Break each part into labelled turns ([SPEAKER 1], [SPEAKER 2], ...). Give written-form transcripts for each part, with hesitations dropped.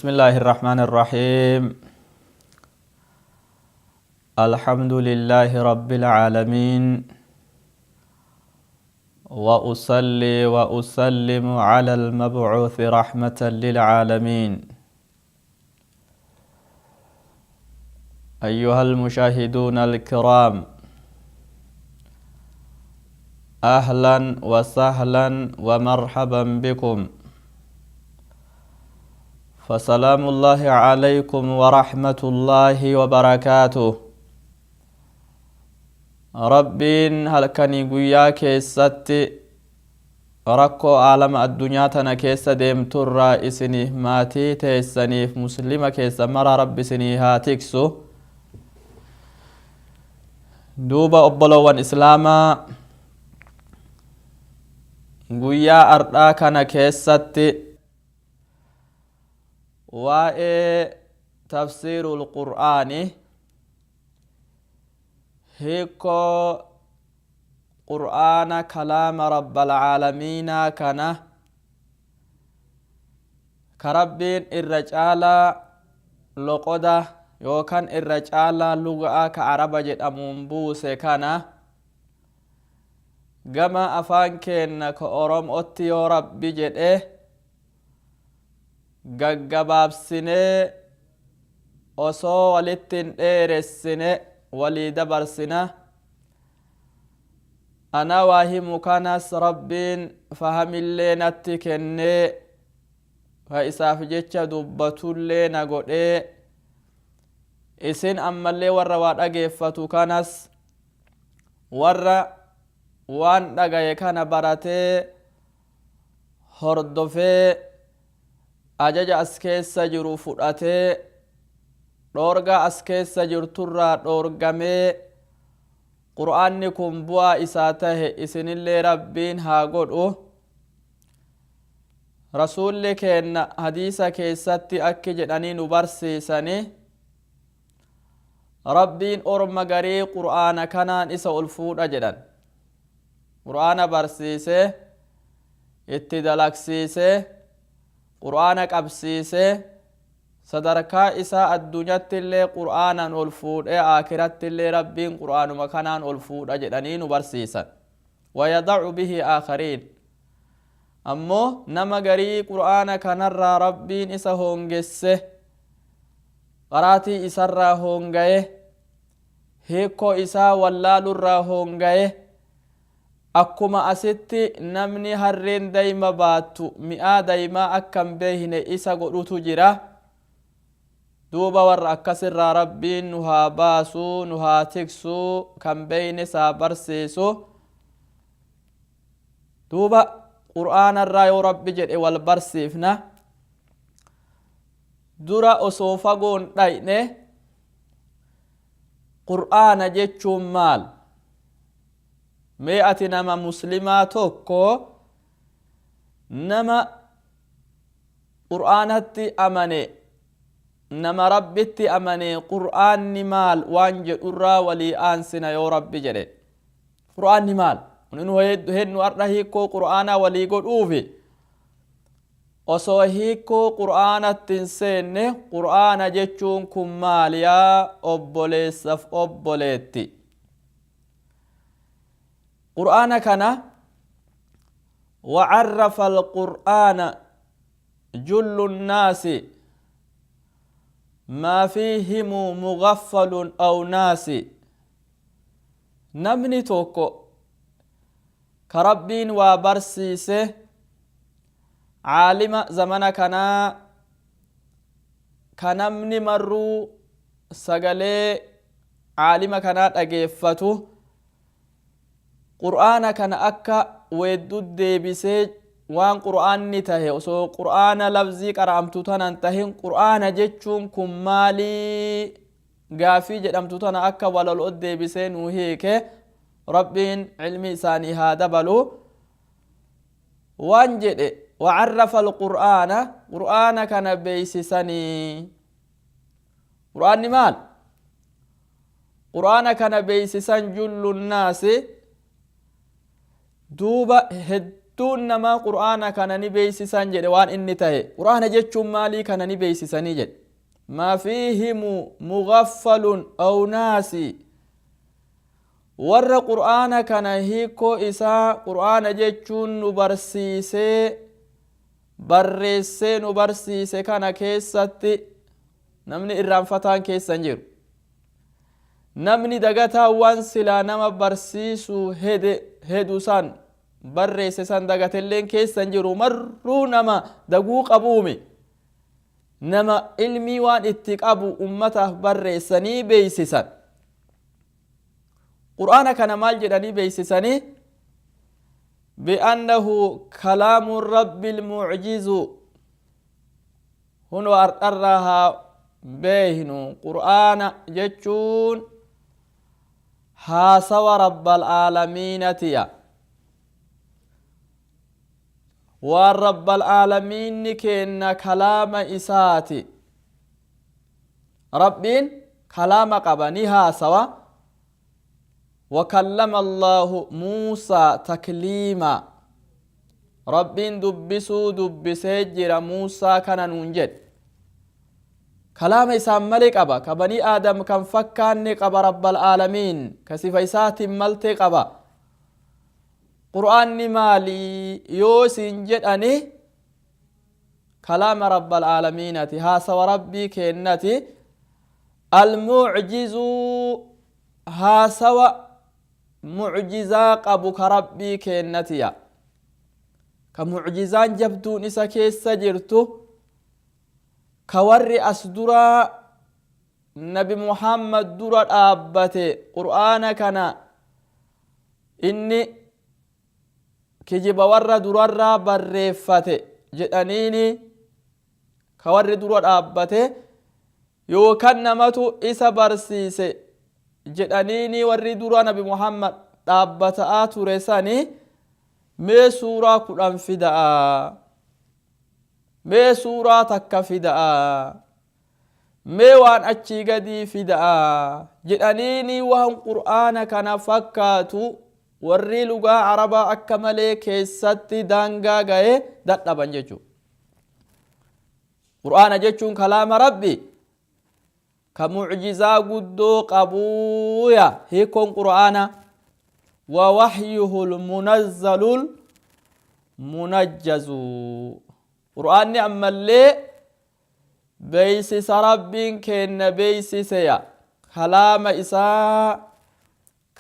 [SPEAKER 1] بسم الله الرحمن الرحيم الحمد لله رب العالمين وأصلي وأسلم على المبعوث رحمة للعالمين أيها المشاهدون الكرام أهلا وسهلا ومرحبا بكم فسلام الله عليكم ورحمة الله وبركاته ربين هل كان يقويا كيست ركو عالم الدنيا تنا كيس ديم ترى إسنيه ماتي تيسنيف مسلمة كيس مرى رب سنيها تكسو دوبا أبلوان إسلاما قويا أردا كان كيست تفسير القرآن هيكو قرآن كلام رب العالمين كان كربين الرجال لقودة يوكان الرجال لغة كعربة جدامون بوسي كان جما أفان كين كأورم أتيو ربي جده gaggabaabsine osoo walittin dheeressine walii dabarsina ana waa himu kanas rabbiin fahamillee natti kennee fa isaaf jecha dubbatullee na godhee isin ammallee warra waa dhageeffatu kanas warra waan dhagaye kana baratee hordofee ajaja as keessa jiru fudhatee dhoorga as keessa jirturraa dhoorgamee qur'aanni kun bu'aa isaa tahe isinillee rabbiin haa godhu rasuulli keenna hadiisa keessatti akki jedhanii nu barsiisani rabbiin orma garii qur'aana kanaan isa ol fuudha jedhan qur'aana barsiisee itti dalagsiisee qur'aana qabsiisee sadarkaa isaa addunyatti illee qur'aanan ol fuudhee aakiratti illee rabbiin qur'aanuma kanaan ol fuudha jedhanii nu barsiisan wayadacu bihi aakhariin ammoo nama garii qur'aana kanarraa rabbiin isa hoongesse qaraatii isarraa hoongaye hiikoo isaa wallaalurraa hoongaye akkuma asitti namni harreen dayma baattu mi'aa daymaa akkan beehine isa godhutu jira duuba warra akkasirraa rabbiin nu haa baasuu nu haa tiksuu kan beeyne isaa barsiisu duuba qur'aanarraa yoo rabbi jedhe wal barsiifna dura osoo fagoon dhayne qur'aana jechuun maal mee ati nama muslimaa tokko nama qur'aanatti amane nama rabbitti amane qur'aanni maal waan jedhurraa walii aansina yoo rabbi jedhe qur'aanni maal nu hennu arda hiikoo qur'aanaa walii godhuufi osoo hiikoo qur'aanatti hin seenne qur'aana jechuun kun maal yaa obboleessaf obboleetti قرآن كان وعرف القرآن جل الناس ما فيهم مغفل أو ناس نمني توكو كربين وبرسيسه عالم زمن كنمني مرو سغلي عالم كانت أجيفته qur'aana kana akka weeddu deebisee waan qur'aanni tahe osoo qur'aana lafzii qara'amtu tanan tahin qur'aana jechuun kun maalii gaafii jedhamtu tana akka walaloo deebisee nuu hiike rabbiin ilmi isaanii haa dabalu waan jedhe wa'arrafa alqur'aana qur'aana kana beeysisanii qur'aanni maal qur'aana kana beeysisan jullu nnaasi duuba نما قرآن كان نبيسسان جد وان إني تهي قرآن جتشم مالي كان نبيسساني جد ما فيهم مغفل أو ناسي ور قرآن كان هيكو إسا قرآن جتشون نبرسيسي برسي نبرسيسي كان كيستي نمني إرام فتان كيسان جيرو namni dagataa waan silaa nama barsiisu hedu san barreesse san dagatelleen keessan jiru marruu nama daguu qabuume nama ilmii waan itti qabu ummataaf barreessanii beeysisan qur'aana kana maal jedhanii beeysisanii bi'annahu kalaamu rabbil mu'jizu hunu ardharraa beehnu qur'aana jechuun haasawa rabbal aalamiinatiya waan rabbal aalamiinni kenna kalaama isaati rabbiin kalaama qaba ni haasawa wakallama allaahu muusaa takliima rabbiin dubbisee jira muusaa kana nuun jedhe كلام إسام ملك أبا كبني آدم كان فكان قبا رب العالمين كسفيسات ملتي قبا قرآن مالي يوسين جد أني كلام رب العالمين هاسا وربي كينتي المعجز هاسا معجزا قبو كربي كينتي كمعجزان جبدون إسا كيس جرتو كوري أسدرا نبي محمد درا آبته قرآن كان إني كجب ور درا برفته جدانيني كوري درا آبته يوكن نمتو إسا برسيسي جدانيني وري درا نبي محمد آبته آتورساني مي سورة قرآن فداء mee suuraa takka fida'a mee waan achii gadii fida'a jedhaniini waan qur'aana kana fakkaatu warri lugaa arabaa akka malee keessatti daangaa ga'e dadhaban jechuudha. qur'aana jechuun kalaama rabbi ka mucjizaa guddoo qabuuya hiikoon qur'aana wa wahyuhul munazzalul munajjazu قرآن أما اللي بيسس ربين كن بيسس يا كلام إساء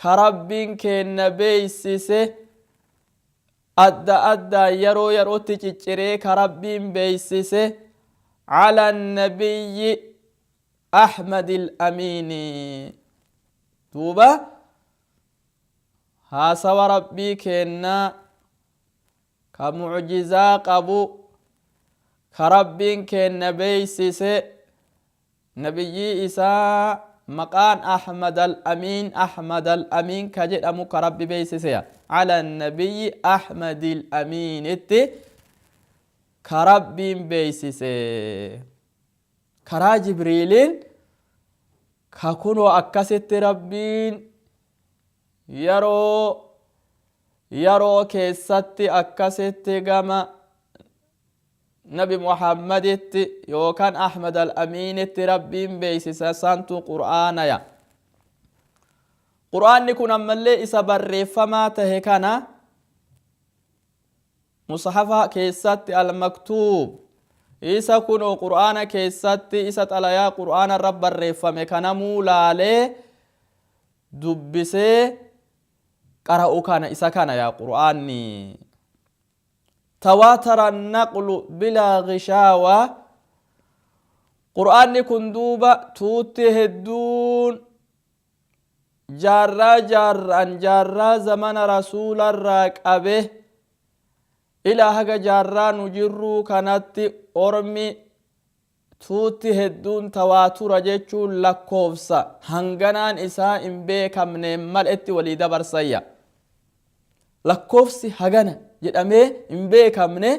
[SPEAKER 1] كربين كن بيسس أدى يرو تجري كربين بيسس على النبي أحمد الأمين توبة هاسا ربي كنا كمعجزا قبو كربين كن بيسس نبي إساء مقان أحمد الأمين كجد أمو كرب بيسس على النبي أحمد الأمين كربين بيسس كرا جبريلين ككونو أكست ربين يرو كيست أكست غما نبي محمد يوكان أحمد الأمين ربين بيسس سانتو قرآن يا قرآن نكون أمالي إسا برفما تهكنا مصحفة كيسات المكتوب إسا كنو قرآن كيسات إسا تلايا قرآن الرب برفما كان مولالي دبسي قرأو كان إسا كان يا قرآني تواتر النقل بلا غشاوة قرآن كندوبة توتي هدون جارا زمن رسول الراك أبه إلى هكا جارا نجرو كانت أرمي توتي هدون تواتر جيشو لكوفسا هنغنان إساء إنبيك من ملئت وليد برسيا لكوفسي هغنا jedhamee hin beekamne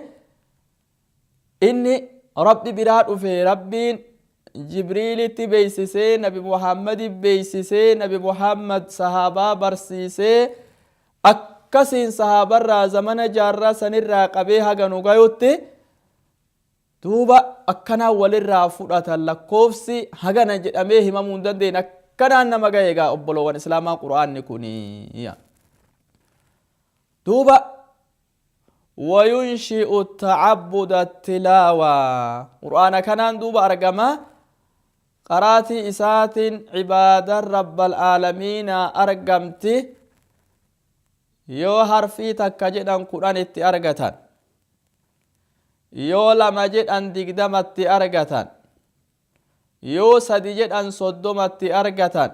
[SPEAKER 1] inni rabbi biraa dhufe rabbiin jibriilitti beeysisee nabi muhammadi beeysisee nabi muhammad sahaabaa barsiisee akkasiin sahabarraa zamana jaarraa sanirraa qabee haga nu gayutti duuba akkanaa walirraa fudhatan lakkoofsi hagana jedhamee himamuu hin dandeenye akkanaan nama gahe egaa obboloowwan islaamaa qur'aanni kuni duuba وينشئ التعبد التلاوة قرآن كان دوب أرقما قراتي إسات عبادة رب العالمين أرقمتي يو حرفي تكجدن قرآن اتي أرقتان يو لمجد أن دقدمت أرقتان يو سدجد أن صدمت أرقتان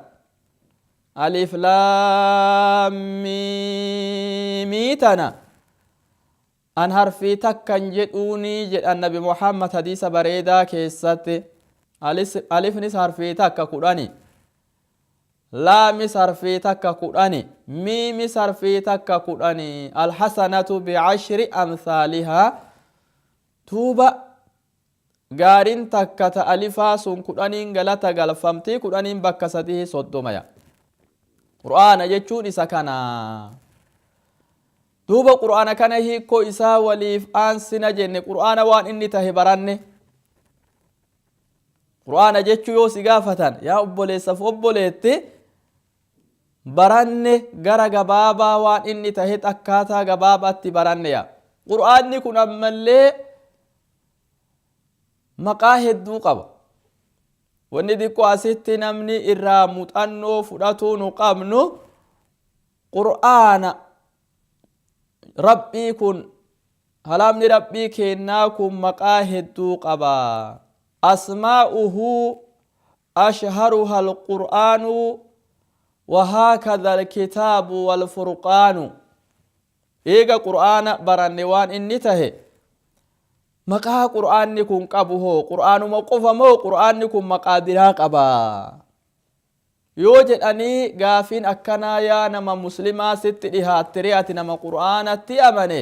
[SPEAKER 1] ألف لام ميتنا أن حرفي تكن جدوني جد النبي محمد حديث بريدا كيسات ألف نس حرفي تكا قراني لام حرفي تكا قراني ميم حرفي تكا قراني الحسنة بعشر أمثالها توبا غارين تكا ألفا سن قراني غلطة غلفمتي قراني بكسته صدوميا قرآن جتشون إساكنا دوبا قرآن كان هيكو إسا وليف آنسنا جنة قرآن وان إني تهبراني قرآن جتشو يو سيغافتان يا أبولي سف أبوليتي براني غرا غبابا وان إني تهت أكاتا غبابا تبراني يا قرآن نكون أمالي مقاهد دو قبا واني ديكو أسيتي نمني إراموت أنو فراتو نقامنو قرآن ربي كن هلامني ربي كناكم مقاهد قبا أسماؤه أشهرها القرآن وهكذا الكتاب والفرقان إيغا قرآن برانيوان إني تهي مقاه قرآن نكون قبوه قرآن موقف مو قرآن نكون مقادرها قبا يوجد أني غافين أكنا يا نما مسلمة ست إهات تريات نما قرآن تيامني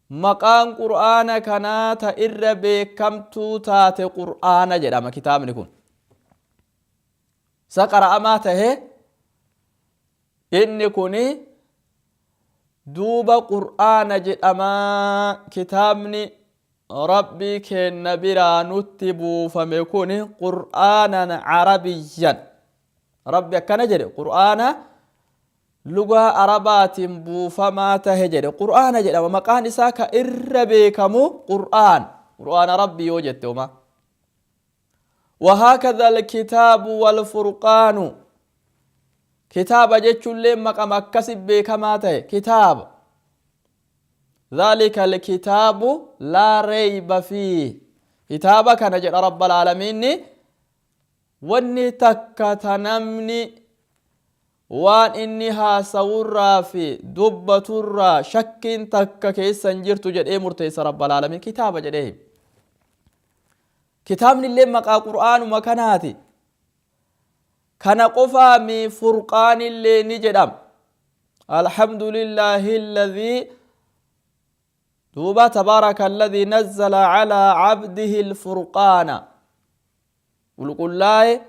[SPEAKER 1] مقام قرآن كنا تئر بكمتو تات قرآن جدام كتاب نكون سقر أماته إني كوني دوب قرآن جدام كتابني ربي كن برا نتبو فميكون قرآنا عربيا ربي كان جري قرآن لغة عربات بو فما تهجري قرآن جري ومقان إساك إربيكمو قرآن ربي يوجدتما وهكذا الكتاب والفرقان كتاب جتشو اللي مقام أكسب بكما تهي كتاب ذلك الكتاب لا ريب فيه كتابك نجد رب العالمين واني تكتنمني وان انها سورا في دبة الرا شك تك كيسا جرت جد اي مرتيس رب العالمين كتاب جده كتاب اللي مقا قرآن مكاناتي كان قفا من فرقان اللي نجدم الحمد لله الذي دوبا تبارك الذي نزل على عبده الفرقان ولقل الله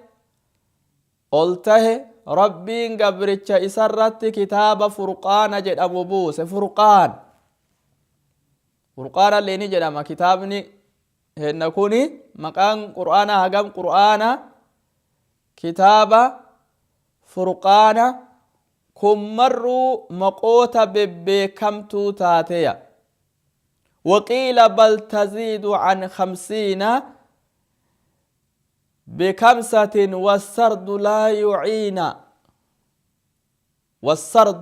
[SPEAKER 1] قلته ربي قبرتش إسرت كتاب فرقان جد أبو بوس فرقان اللي نجد أما كتابني هنكوني مقام قرآن هقام قرآن كتاب فرقان كمروا مقوتا ببكمتو تاتيا وقيل بل تزيد عن 50 بكمسة والسرد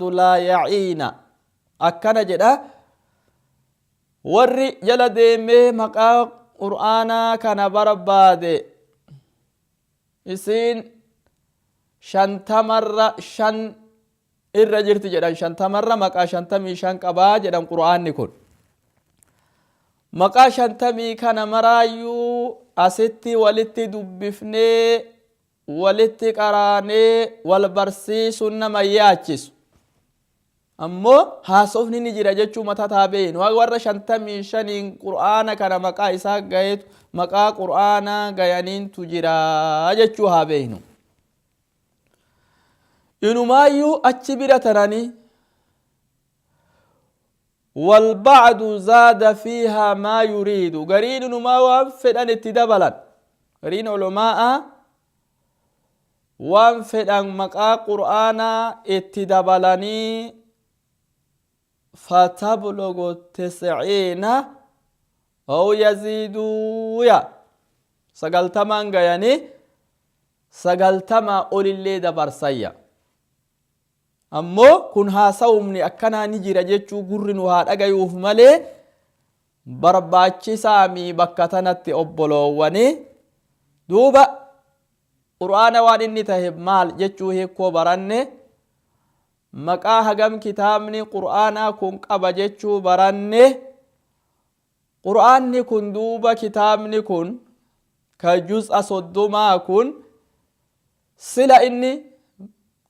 [SPEAKER 1] لا يعين أكنا جدا ورّي جلد مي مقا قرآنا كان برباد إسين شنتمر شن الرجرت جدا شنتمر مقا شنتمي شنقبا جدا قرآن نكون مقا شنتمي كان مرايو أستي ولتي دبفني ولتي قراني والبرسي سنما ياچس أمو هاسوفني نجيرا جچو متا تابين وغور شنتمي شنين قرآن كان مقا إساق غايت مقا قرآن غيانين تجيرا جچو هابينو إنو مايو أچبرا تراني والبعض زاد فيها ما يريد قرين ما وانفدان اتدبلا قرين علماء وانفدان مقا قرآنا اتدبلني فتبلغ 90 أو يزيدوا يا سقلتما يعني سقلتما أولي اللي دبرسيا ammoo kun haasawumni akkanaa ni jira jechuu gurri nu haa dhagayuuf malee barbaachisaami bakka tanatti obboloowwani duuba qur'aana waan inni tahe maal jechuu hiikoo baranne maqaa hagam kitaabni qur'aanaa kun qaba jechuu baranne qur'aanni kun duuba kitaabni kun ka juz'a 30 kun sila inni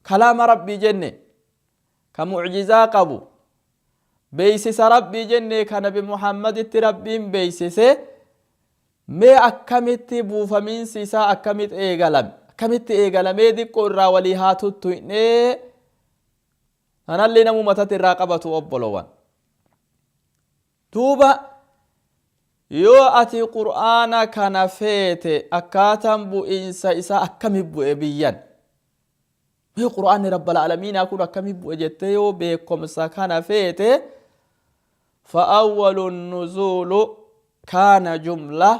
[SPEAKER 1] kalaama rabbii jenne كمعجزة قبو بيسس ربي جنة كنبي محمد ربين بيسسه ما أكمت بوفمين سيسا أكمت إيغلم دي قرى وليهاتو التوئني أنا اللي نمو متت الراقبة أبولوان توبا يو أتي قرآن كنفيت أكاتم بو إنسا إسا أكمت بو إبيان قرآن رب العالمين أكون كمي بوجته بكم سكان فيته فأول النزول كان جملة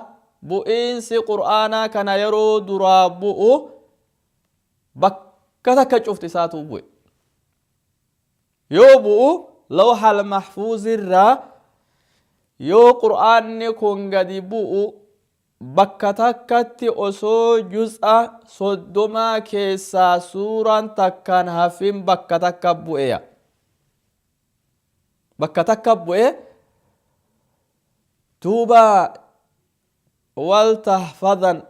[SPEAKER 1] بإنس قرآن كان يرو درابو بكتك شفت ساتو بو يو بو لوح المحفوظ الرا يو قرآن كون قد بو bakka takkatti osoo juz'a 30 keessaa suuraan takkaan hafin bakka takka bu'eya bakka takka bu'e tuuba waltahfadan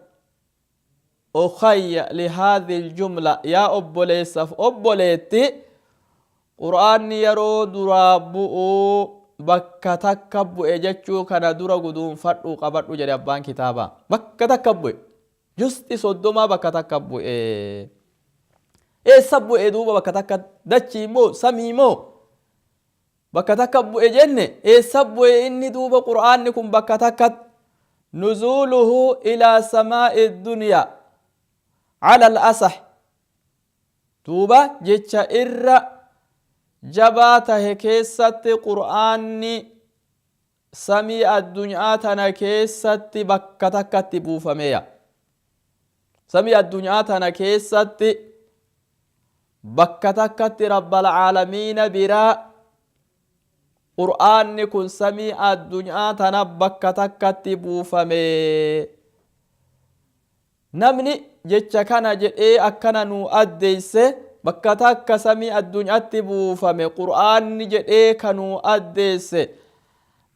[SPEAKER 1] ukhayya lihadhi aljumla yaa obboleessaf obboleetti qur'aanni yeroo duraa bu'u bakka takka bu'e jechuu kana dura guduunfadhu qabadhu jedhe abbaan kitaaba bakka takka bu'e justi 30 bakka takka bu'e eessa bu'e duuba bakka takka dachii moo samii moo bakka takka bu'e jenne eessa bu'e inni duuba qur'aanni kun bakka takka nuzuluhu ila samaa'i dunya ala al-asah duuba jecha irra jabaa tahe keessatti qur'aanni samii addunyaa tana keessatti bakka takkatti buufameya samii addunyaa tana keessatti bakka takkatti rabbal aalamiina biraa qur'aanni kun samii addunyaa tana bakka takkatti buufame namni jecha kana jedhee akkana nu addeeyse bakka takka samii addunyaatti buufame qur'aanni jedhee kanuu addeesse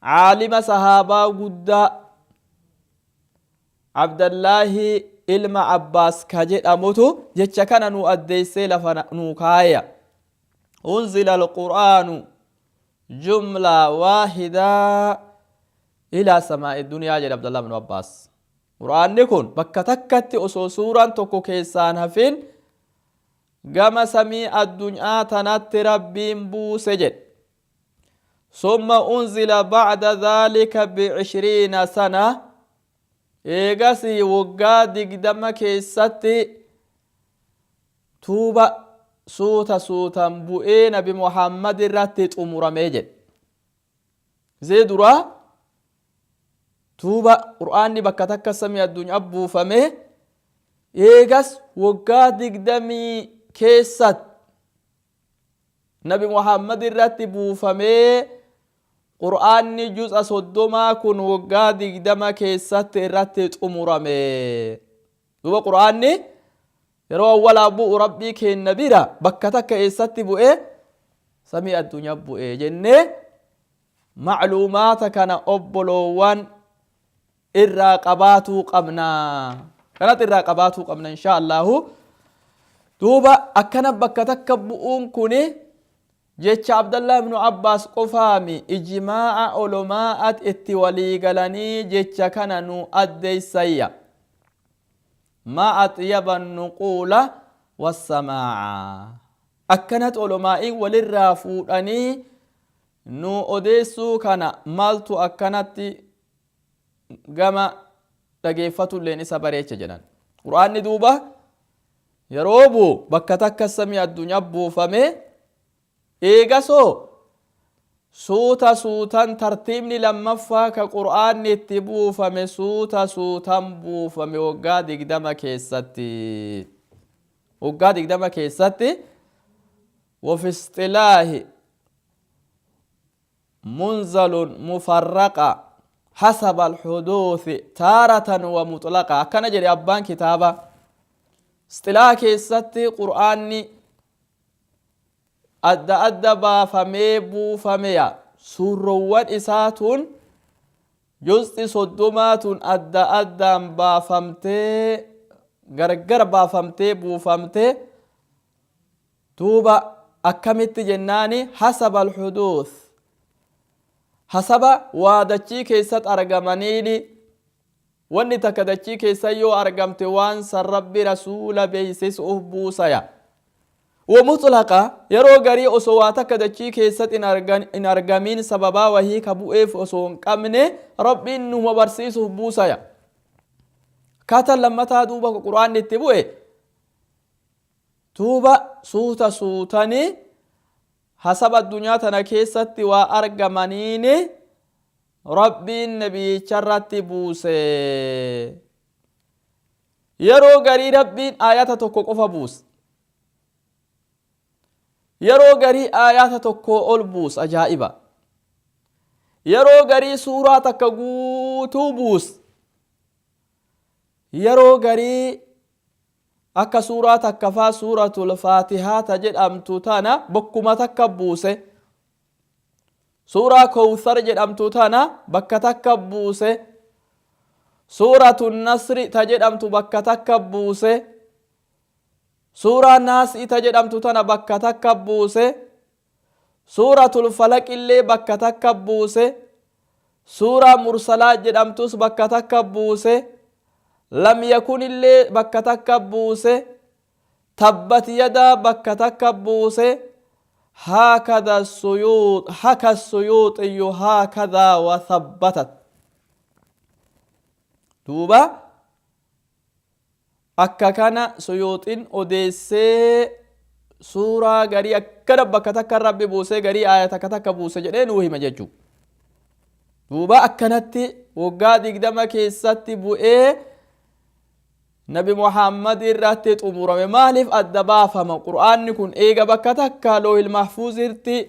[SPEAKER 1] caalima sahaabaa guddaa abdallaahi ilma abbaas ka jedhamutu jecha kana nu addeessee lafa nu kaaya unzila alqur'aanu jumla waahida ilaa samaa'i dunyaa jedhe abdallah ibnu abbaas qur'aanni kun bakka takkatti osoo suuraan tokko keessaan hafin gama samii addunyaa tanatti rabbiin buuse jedhe summa unzila bacda dhaalika b20 sana eegasii waggaa 20 keessatti tuuba suutan bu'ee nabi muhammad irratti xumuramee jedhe zee duraa tuuba qur'aanni bakka takka samii addunyaa buufame eegas waggaa 20 keessat nabi muhammad irratti buufamee qur'aanni juz'a 30 kun waggaa 20 keessatti irratti xumurame duuba qur'aanni yeroo awwalaa bu'u rabbii kenna bira bakka takka eessatti bu'e samii addunyaa bu'e jennee macluumaata kana obboloowwan irraa qabaatuu qabna kanatti irraa qabaatuu qabna inshaa allahu duuba akkana bakka takka bu'uun kuni jecha abdallah ibnu abbaas qofaami ijmaa'a olomaa'at itti walii galanii jecha kana nu addeeysayya ma atyaba nuquula wassamaa'a akkanat olomaa'iin walirraa fuudhanii nu odeessuu kana maaltu akkanatti gama dhageeffatulleen isa bareecha jedhan. Qur'aanni duuba yeroo buu bakka takka samii addunyaa buufame eegasoo suuta suutan tartiibni lammaffaa ka qur'aanni itti buufame suuta suutan buufame waggaa 20 keessatti. Waggaa 20 keessatti وفي اصطلاح منزل مفرقة حسب الحدوث تارة ومطلقة. كان جري أبان كتابة اصطلاح كيستي قرآني أدى بافمي بوفميا سروان إساتون جزء صدومات أدى بافمتي غرغر بافمتي بوفمتي توبا أكمت جناني حسب الحدوث حسب وادچي كيست أرغمانيني واني تكدچي كيسيو أرغمت وانس رب رسول بيسيس أهبوسايا ومطلقة يرو غري أسواتا كدچي كيست إن أرغمين سببا وهي كبوئف أسوان قمني رب إنه مبرسيس أهبوسايا كاتا لما تادوبا قرآن نتبوئي توبا سوتا سوتاني حسب الدنيا تنكيست وأرغمانيني ربي النبي شرط بوسي يرو غري ربي آيات توكو قفا بوس يرو غري آيات توكو أول بوس أجائبا يرو غري سورة تكغوتو بوس يرو غري akka suuraa takkafaa suuratul faatihaa jedhamtu tana bokkuma takka buuse suuraa kawthar jedhamtu tana bakka takka buuse suuratul nasri jedhamtu bakka takka buuse suuraa naas'i jedhamtu tana bakka takka buuse suuratul falaq illee bakka takka buuse suuraa mursalaa jedhamtus bakka takka buuse لم يكن اللي بكتك بوسه تبت يدا بكتك بوسه هكذا السيوط حكى السيوط هكذا وثبتت دوبا أكا كان سيوط أديسي سورة غري أكد بكتك رب بوسه غري آياتك تك بوسه جدين وهي مججو دوبا أكنتي وقاد إقدام كيستي بوئي نبي محمد راتت أمور مالف الدبافة قرآن نكون إيجا بكتك لو المحفوظ ارتي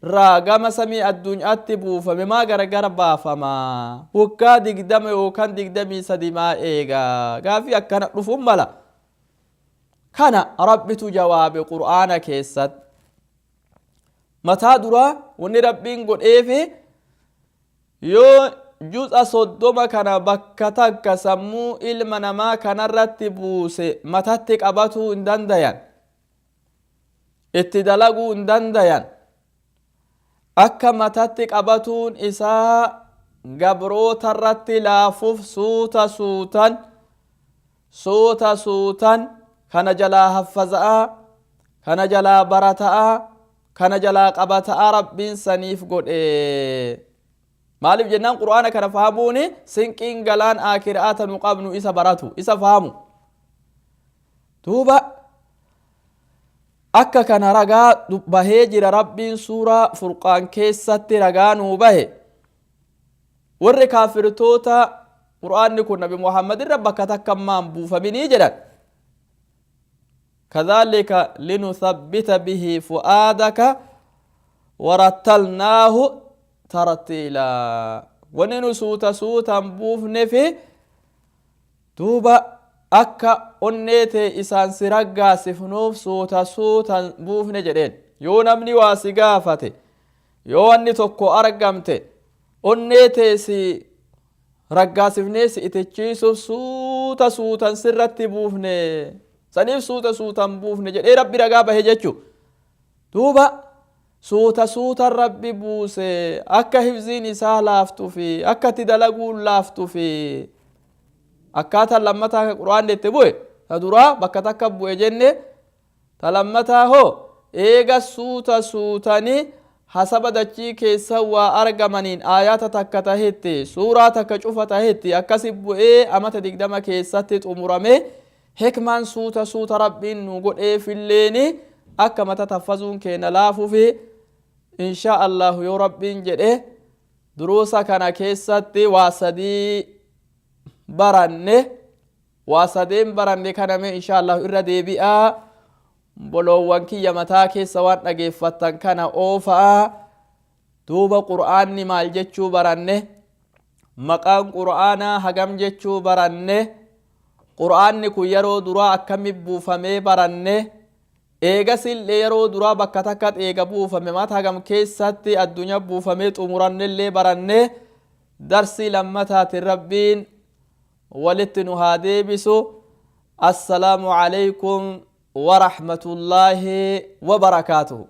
[SPEAKER 1] راقم سمي الدنيا تبوفا ما غرغر بافما وكا دقدم وكان دقدمي سدما إيجا قافي أكنا رفهم ملا كان ربت جواب قرآن كيست متى درا وني ربين قد إيفي يو جزء صدوما كان بكتك سمو إلمنما كان رتبوس متتك أباتو اندان ديان اتدلقو اندان ديان أكا متتك أباتون إساء قبرو ترت لافوف سوتا سوتا كان جلا حفظاء كان جلا برتاء كان جلا قبتاء ربين سنيف قد مالف جنان قرآن كان فهموني سنكين غلان آكرات نقابنو إسا براتو إسا فهمو توبا أكا كان رقا بهجر ربين سورة فرقان كيسات رقانو به ور كافر توتا قرآن نكون نبي محمد ربك تكمان بوفا بني جدن كذلك لنثبت به فؤادك ورتلناه ترتيلا وننو سوتا بوفن في دوبا أكا أنيتي إسان سرقا سفنوف سوتا بوفن جدين يو نمني واسقافته يو أني توكو أرقمته أنيتي سي رقا سفنيس إتجيسو سوتا سرتي بوفن سنيف سوتا بوفن جدين ربي رقابه جيجو دوبا سوتا ربي بوسي أكا حفظين إسا لافتو في أكا تدلقون لافتو في أكاتا لمتا قرآن دي تبوي تدورا بكا تكبوي جنة تلمتا هو إيغا سوتاني hasaba dachii keessa waa argamaniin aayata takka tahetti suuraa takka cufa tahetti akkasi bu'ee amata 20 keessatti xumurame hikmaan suuta rabbiin nu godheefilleeni akka mata taffazuun keenya laafuufi insha Allah yoo rabbiin jedhe duruusa kana keessatti waa sadeen baranne kaname insha Allah irra deebi'aa bolowwan kiyya mataa keessa waan dhageeffattan kana oofaa duuba qur'aanni maal jechuu baranne maqaan qur'aanaa hagam jechuu baranne qur'aanni kun yeroo duraa akkami buufamee baranne eegasillee yeroo duraa bakka takka eega buufame mata hagam keessatti addunyaa buufamee xumurannellee baranne darsii lammataatiin rabbiin walitti nu haa deebisu. Assalaamu alaykum ورحمة الله وبركاته.